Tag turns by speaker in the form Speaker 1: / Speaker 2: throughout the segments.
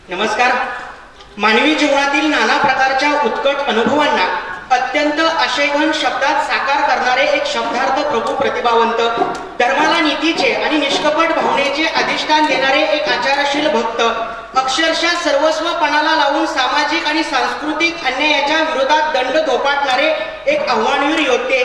Speaker 1: नमस्कार. मानवी जीवनातील नाना प्रकारच्या उत्कट अनुभवांना अत्यंत आशयघन शब्दात साकार करणारे एक शब्दार्थ प्रभू प्रतिभावंत, धर्माला नीतीचे आणि निष्कपट भावनेचे अधिष्ठान देणारे एक आचारशील भक्त, अक्षरशः सर्वस्वपणाला लावून सामाजिक आणि सांस्कृतिक अन्यायाच्या विरोधात दंड थोपाटणारे एक आव्हानवीर योद्धे,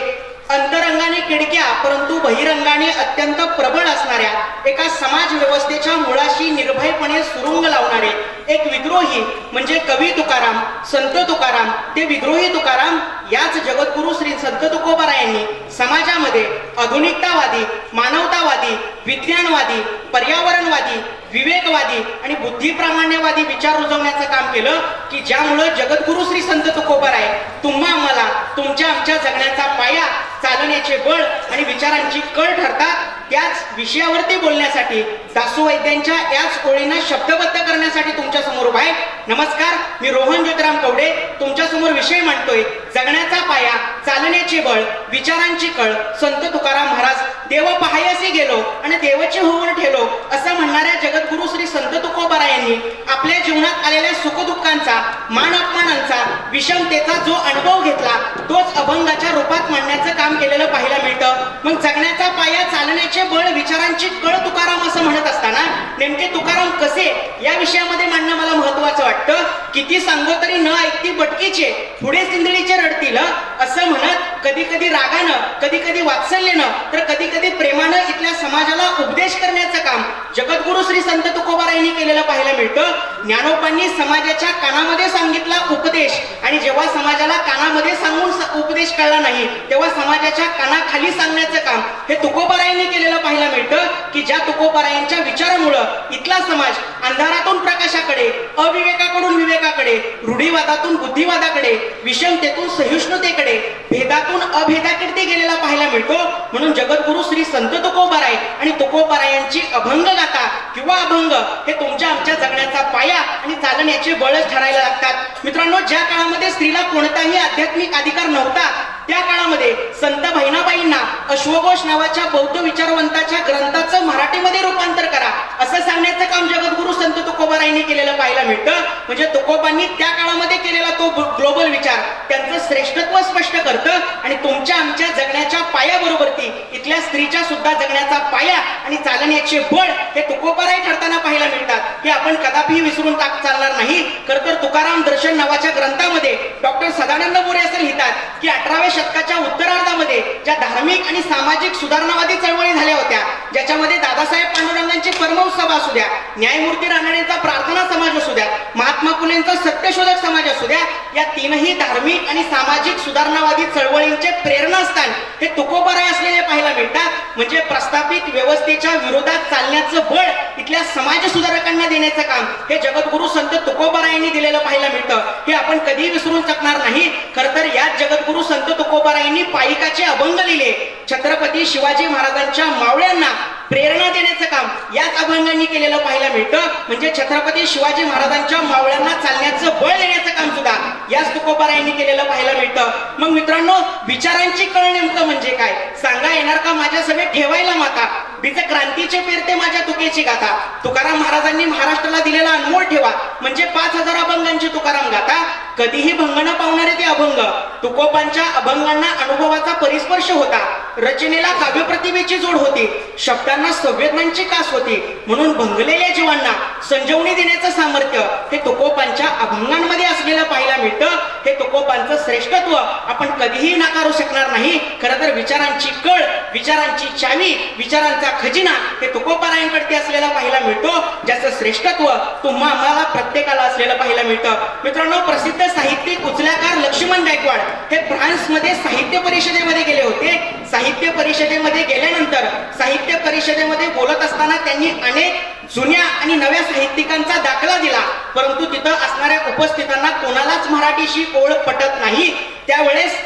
Speaker 1: अंतरंगाने किडक्या परंतु बहिरंगाने अत्यंत प्रबळ असणाऱ्या एका समाज व्यवस्थेच्या मुळाशी निर्भयपणे सुरुंग लावणारे एक विद्रोही म्हणजे कवी तुकाराम, संत तुकाराम. ते विद्रोही तुकाराम याच जगद्गुरु श्री संत तुकोबारायांनी समाजामध्ये आधुनिकतावादी, मानवतावादी, विज्ञानवादी, पर्यावरणवादी, विवेकवादी आणि बुद्धिप्रामाण्यवादी विचार रुजवण्याचं काम केलं की ज्यामुळे जगद्गुरु श्री संत तुकोबाराय तुम्हा आम्हाला तुमच्या आमच्या जगण्याचा पाया, चालण्याचे बळ आणि विचारांची कळ ठरतात. त्याच विषयावरती बोलण्यासाठी दासू वैद्यांच्या याच ओळींना शब्दबद्ध करण्यासाठी तुमच्या समोर उभा आहे. नमस्कार, मी रोहन ज्योतिराम कवडे तुमच्या समोर विषय मांडतोय जगण्याचा पाया, चालण्याचे बळ, विचारांची कळ. संत तुकाराम महाराज देव पाहायसी गेलो आणि देवाची होऊन ठेलो असं म्हणणाऱ्या जगद्गुरु श्री संत तुकोबारायांनी आपल्या जीवनात आलेल्या सुखदुःखांचा, मान अपमानांचा, विषमतेचा जो अनुभव घेतला तोच अभंगाच्या रूपात मांडण्याचं काम केलेलं पाहायला मिळतं. मग जगण्याचा पाया, चालण्याचे बळ, विचारांची कळ तुकाराम असं म्हणत असताना नेमके तुकाराम कसे या विषयामध्ये मांडणं मला महत्वाचं वाटतं. किती सांगो तरी न ऐकती बटकीचे पुढे सिंदळीचे रडतील असं म्हणत कधी कधी रागानं, कधी कधी वात्सल्यानं, तर कधी कधी प्रेमानं इथल्या समाजाला उपदेश करण्याचं काम जगद्गुरु श्री संत तुकोबारायांनी केलेलं पाहायला मिळतं. ज्ञानोबांनी समाजाच्या कानामध्ये सांगितला उपदेश आणि जेव्हा समाजाला कानामध्ये सांगून उपदेश कळला नाही तेव्हा समाजाच्या कानाखाली सांगण्याचं काम हे तुकोबारायांनी केलेलं पाहायला मिळतं की ज्या तुकोबारायांच्या विचारामुळं इथला समाज अंधारातून प्रकाशाकडे, अविवेकाकडून विवेकाकडे, रूढीवादातून बुद्धिवादाकडे, विषमतेतून सहिष्णुतेकडे, भेदातून अभेदाकडे गेलेला पाहायला मिळतो. म्हणून जगद्गुरु श्री संत तुकोबाराय आणि तुकोबारायांची अभंग गाथा किंवा अभंग हे तुमच्या आमच्या जगण्याचा पाया आणि चालण्याचे बळच ठरायला लागतात. मित्रांनो, ज्या काळामध्ये स्त्रीला कोणताही आध्यात्मिक अधिकार नव्हता त्या काळामध्ये संत बहिणाबाईंना अश्वघोष नावाच्या बौद्ध विचारवंताच्या ग्रंथाचं मराठीमध्ये रूपांतर करा असं सांगण्याचं काम जगद्गुरु संत तुकोबारायांनी केलेलं पाहायला मिळतं. म्हणजे तुकोबांनी त्या काळामध्ये केलेला तो ग्लोबल विचार त्यांचं श्रेष्ठत्व स्पष्ट करतं आणि तुमच्या आमच्या जगण्याच्या पायाबरोबरती इथल्या स्त्रीच्या सुद्धा जगण्याचा पाया आणि चालण्याचे बळ हे तुकोबाराय ठरताना पाहायला मिळतात. हे आपण कदापि विसरून चालणार नाही. खरं तर तुकाराम दर्शन नावाच्या ग्रंथामध्ये डॉक्टर सदानंद मोरे असं लिहितात की 18व्या शतकाच्या उत्तरार्धामध्ये ज्या धार्मिक आणि सामाजिक सुधारणावादी चळवळी झाल्या होत्या, ज्याच्यामध्ये दादासाहेब पांडुरंगांची परमहंस सभा असू द्या, न्यायमूर्ती रानडेंचा प्रार्थना समाज असू द्या, महात्मा फुलेंचा सत्यशोधक समाज असू द्या, या तीनही धार्मिक आणि सामाजिक सुधारणावादी चळवळींचे प्रेरणास्थान हे तुकोबाराय असलेले पाहायला मिळतात. म्हणजे प्रस्थापित व्यवस्थेच्या विरोधात चालण्याचं बळ इथल्या समाज सुधारकांना देण्याचं काम हे जगद्गुरु संत तुकोबारायांनी दिलेलं पाहायला मिळतं. हे आपण कधी विसरून शकणार नाही. खरं तर याच जगद्गुरु संत तुकोबारायांनी पायिकाचे अभंग लिहिले. छत्रपती शिवाजी महाराजांच्या मावळ्यांना प्रेरणा देण्याचं काम याच अभंगांनी केलेलं पाहायला मिळतं. म्हणजे छत्रपती शिवाजी महाराजांच्या मावळ्यांना चालण्याचं बळ देण्याचं काम सुद्धा याच तुकोबारायांनी केलेलं पाहायला मिळतं. मग मित्रांनो, विचारांची कळ नेमकं म्हणजे काय सांगा येणार का माझ्या सभेत ठेवायला माता, बीज क्रांतीचे पेरते माझ्या तुकेची गाथा. तुकाराम महाराजांनी महाराष्ट्राला दिलेला अनमोल ठेवा म्हणजे 5000 अभंगांची तुकाराम गाथा. कधीही भंग न पावणारे ते अभंग. तुकोबांच्या अभंगांना अनुभवाचा परिस्पर्श होता, रचनेला काव्यप्रतिभेची जोड होती, शब्दांना संवेदनांची कास होती. म्हणून भंगलेल्या जीवांना संजीवनी देण्याचं सामर्थ्य हे तुकोबांच्या अभंगांमध्ये असलेलं पाहायला मिळतं. हे तुकोबांचं श्रेष्ठत्व आपण कधीही नाकारू शकणार नाही. खरं तर विचारांची कळ, विचारांची चावी, विचारांचा खजिना हे तुकोबारायांकडे असलेला पाहायला मिळतो, ज्याचं श्रेष्ठत्व तुम्हा आम्हाला प्रत्येकाला असलेलं पाहायला मिळतं. मित्रांनो, प्रसिद्ध साहित्यिक उचल्याकार लक्ष्मण गायकवाड हे फ्रान्समध्ये साहित्य परिषदेमध्ये गेले होते. साहित्य परिषदेमध्ये गेल्यानंतर साहित्य परिषदेमध्ये बोलत असताना त्यांनी अनेक जुन्या आणि नव्या साहित्यिकांचा दाखला दिला, परंतु तिथं असणाऱ्या उपस्थितांना कोणालाच मराठीशी ओळख पटत नाही. त्यावेळेस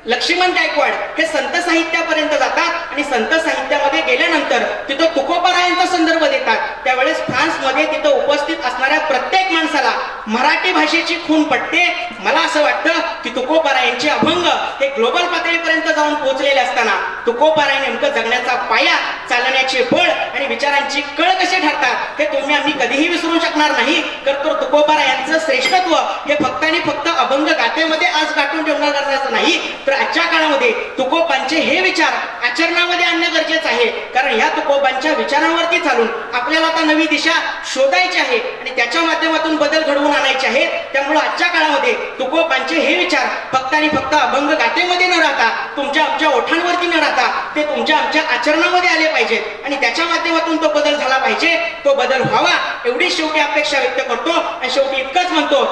Speaker 1: लक्ष्मण गायकवाड हे संत साहित्यापर्यंत जातात आणि संत साहित्यामध्ये गेल्यानंतर तिथं तुकोबारायांचा संदर्भ देतात. त्यावेळेस फ्रान्समध्ये तिथं उपस्थित असणाऱ्या प्रत्येक माणसाला मराठी भाषेची खून पडते. मला असं वाटतं की तुकोबारायांचे अभंग हे ग्लोबल पातळीपर्यंत जाऊन पोहोचलेले असताना तुकोबाराय नेमकं जगण्याचा पाया, चालण्याचे बळ आणि विचारांची कळ कसे ठरतात हे तुम्ही आम्ही कधीही विसरू शकणार नाही. तर तुकोबारायांचं श्रेष्ठत्व हे फक्त आणि फक्त अभंग गाथेमध्ये आज गाठून ठेवणं गरजेचं नाही, तर आजच्या काळामध्ये तुकोबांचे हे विचार आचरणामध्ये आणणं गरजेचं आहे. कारण या तुकोबांच्या विचारांवरती चालून आपल्याला आता नवी दिशा शोधायची आहे आणि त्याच्या माध्यमातून बदल घडवून आणायचे आहेत. त्यामुळे आजच्या काळामध्ये तुकोबांचे हे विचार फक्त आणि फक्त अभंग गाथेमध्ये न राहता, तुमच्या आमच्या ओठांवरती न राहता, ते तुमच्या आमच्या आचरणामध्ये आले पाहिजेत आणि त्याच्या माध्यमातून तो बदल झाला पाहिजे. तो बदल व्हावा एवढी शेवटी अपेक्षा व्यक्त करतो आणि शेवटी इतकंच म्हणतो,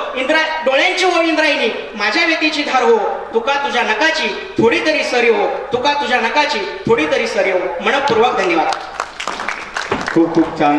Speaker 1: डोळ्यांची हो इंद्रायणी, माझ्या वेतीची धार हो, तुका तुझ्या नकाची थोडी तरी सरी हो, तुका तुझ्या नकाची थोडी तरी सरी हो. मनपूर्वक धन्यवाद.
Speaker 2: खूप खूप छान.